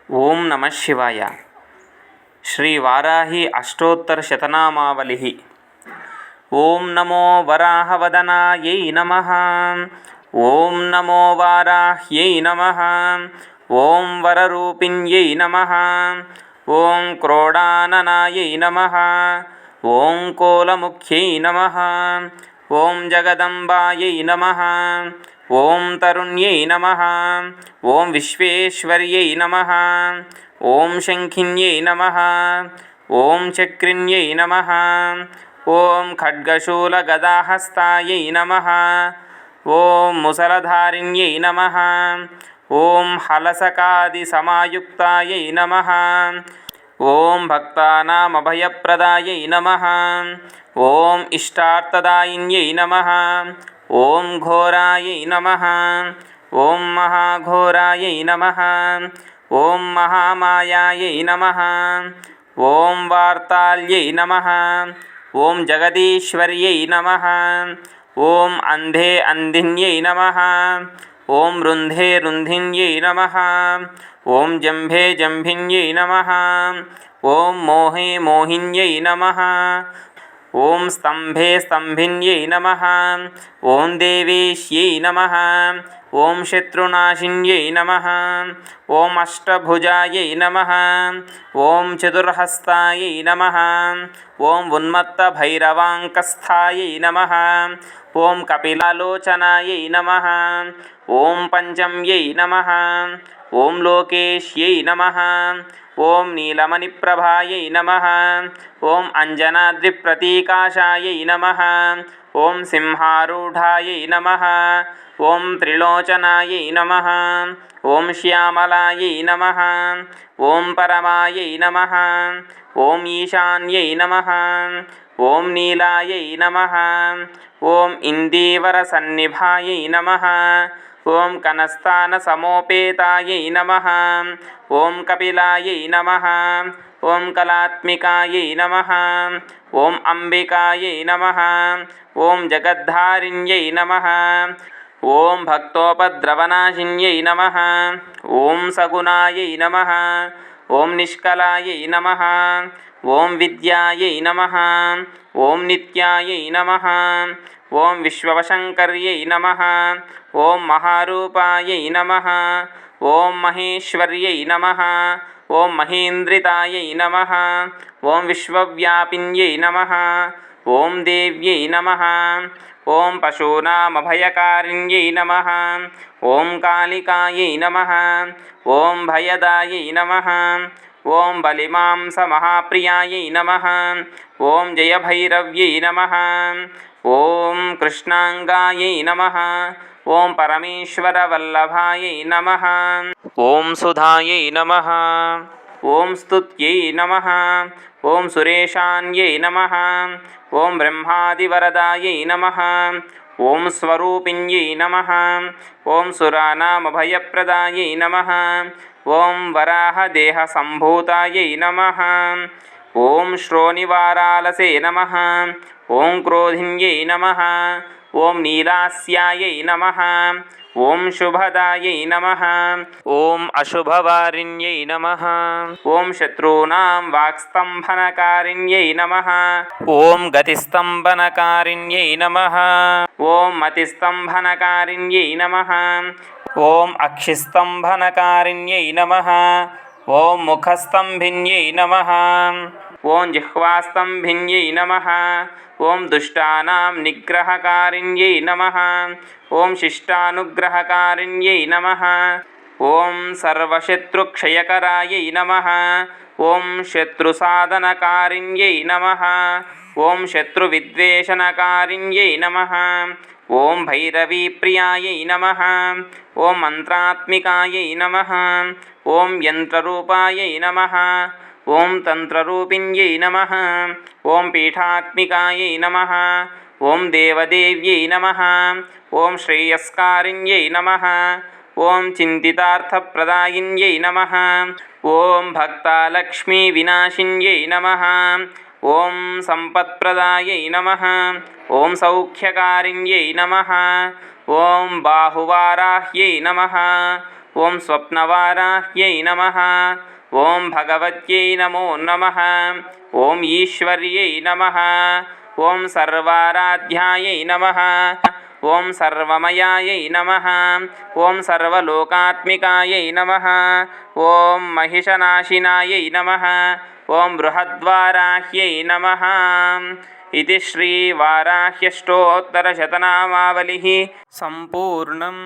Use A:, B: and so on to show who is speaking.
A: ఓం నమ శివాయ. శ్రీ వారాహి అష్టోత్తర శతనామావళి. ఓం నమో వరాహవదనాయై నమః. ఓం నమో వారాహ్యై నమః. ఓం వరరూపిణ్యై నమః. ఓం క్రోడాననాయై నమః. ఓం కోలముఖ్యై నమః. ఓం జగదంబాయై నమః. ఓం తరుణ్యై నమః. ఓం విశ్వేశ్వర్యై నమః. ఓం శంఖిన్యై నమః. ఓం చక్రిణ్యై నమః. ఓం ఖడ్గశూలగదాహస్తాయై నమః. ఓం ముసలధారిణ్యై నమః. ఓం హలసకాదిసమాయుక్తాయై నమః. ఓం భక్తానామభయప్రదాయై నమః. ఓం ఇష్టార్థదాయిన్యై నమః. ఓం ఘోరాయై నమః. ఓం మహాఘోరాయై నమః. ఓం మహామాయాయై నమః. ఓం వార్తాల్యై నమః. ఓం జగదీశ్వర్యై నమః. ఓం అంధే అంధిన్యై నమః. ఓం రుంధే రుంధిన్యై నమః. ఓం జంభే జంభిన్యై నమః. ఓం మోహే మోహిన్యై నమః. ఓం స్తంభే స్తంభిన్యై నమః. ఓం దేవేశ్యై నమః. ఓం శత్రునాశిన్యై నమః. ఓం అష్టభుజాయై నమః. ఓం చతుర్హస్తాయై నమః. ఓం ఉన్మత్తభైరవాంకస్థాయై నమః. ఓం కపిలాలోచనాయై నమః. ఓం పంచమ్యై నమః. ఓం లోకేశ్యై నమః. ఓం నీలమణిప్రభాయై నమః. ఓం అంజనాద్రిప్రతీకాశాయై నమః. ఓం సింహారూఢాయై నమః. ఓం త్రిలోచనాయై నమః. ఓం శ్యామలాయై నమః. ఓం పరమాయై నమః. ఓం ఈశాన్యై నమః. ఓం నీలాయై నమః. ఓం ఇందీవరసన్నిభాయై నమః. ఓం కనస్థానసమోపేతాయై నమః. ఓం కపిలాయై నమః. ఓం కళాత్మికాయై నమః. ఓం అంబికాయై నమః. ఓం జగద్ధారిణ్యై నమః. ఓం భక్తోపద్రవనాశిన్యై నమః. ఓం సగుణాయై నమః. ఓం నిష్కలాయై నమః. ఓం విద్యాయై నమః. ఓం నిత్యాయై నమః. ఓం విశ్వవశంకర్యై నమః. ఓం మహారూపాయై నమః. ఓం మహేశ్వర్యై నమః. ఓం మహేంద్రితాయై నమః. ఓం విశ్వవ్యాపిన్యై నమః. ఓం దేవ్యై నమః. ఓం పశూనామభయకారిణ్యై నమః. ఓం కాళికాయై నమః. ఓం భయదాయై నమః. ఓం బలిమాంసమహాప్రియాయై నమః. ఓం జయభైరవ్యై నమః. ఓం కృష్ణాంగాయై నమః. ఓం పరమేశ్వరవల్లభాయై నమః. ఓం సుధాయై నమః. ఓం స్తుత్యై నమః. ఓం సురేశాన్యై నమః. ఓం బ్రహ్మాదివరదాయై నమః. ఓం స్వరూపిణ్యై నమః. ఓం సురానామభయప్రదాయై నమః. ఓం వరాహదేహసంభూతాయై నమః. ఓం శ్రోణివారాలసే నమః. ఓం క్రోధిన్యై నమః. ఓం నీలాస్యాయై నమః. ఓం శుభదాయై నమః. ఓం అశుభవారిణ్యై నమః. ఓం శత్రూనాం వాక్స్తంభనకారిణ్యై నమః. ఓం గతిస్తంభనకారిణ్యై నమః. ఓం మతిస్తంభనకారిణ్యై నమః. ఓం అక్షిస్తంభనకారిణ్యై నమః. ఓం ముఖస్తంభిన్యై నమః. ఓం జిహ్వాస్తంభిన్యై నమః. ఓం దుష్టానాం నిగ్రహకారిణ్యై నమః. ఓం శిష్టానుగ్రహకారిణ్యై నమః. ఓం సర్వశత్రుక్షయకరాయై నమః. ఓం శత్రుసాధనకారిణ్యై నమః. ఓం శత్రువిద్వేషణకారిణ్యై నమః. ఓం భైరవీప్రియాయై నమః. ఓం మంత్రాత్మికాయై నమః. ఓం యంత్రరూపాయై నమః. ఓం తంత్రరూపిణ్యై నమః. ఓం పీఠాత్మికాయై నమః. ఓం దేవదేవ్యై నమః. ఓం శ్రేయస్కారిణ్యై నమః. ఓం చింతితార్థప్రదాయిన్యై నమః. ఓం భక్తాలక్ష్మీ వినాశిన్యై నమః. ఓం సంపత్ప్రదాయై నమః. ఓం సౌఖ్యకారిణ్యై నమః. ఓం బాహువారాహ్యై నమః. ఓం స్వప్నవారాహ్యై నమః. ఓం భగవత్యై నమో నమః. ఓం ఈశ్వర్యై నమః. ఓం సర్వారాధ్యాయై నమః. ఓం సర్వమయాయై నమః. ఓం సర్వలోకాత్మికాయై నమః. ఓం మహిషనాశినాయై నమః. ఓం బృహద్వారాహ్యై నమః. ఇది శ్రీవారాహ్యష్టోత్తరశతనామావళిः సంపూర్ణం.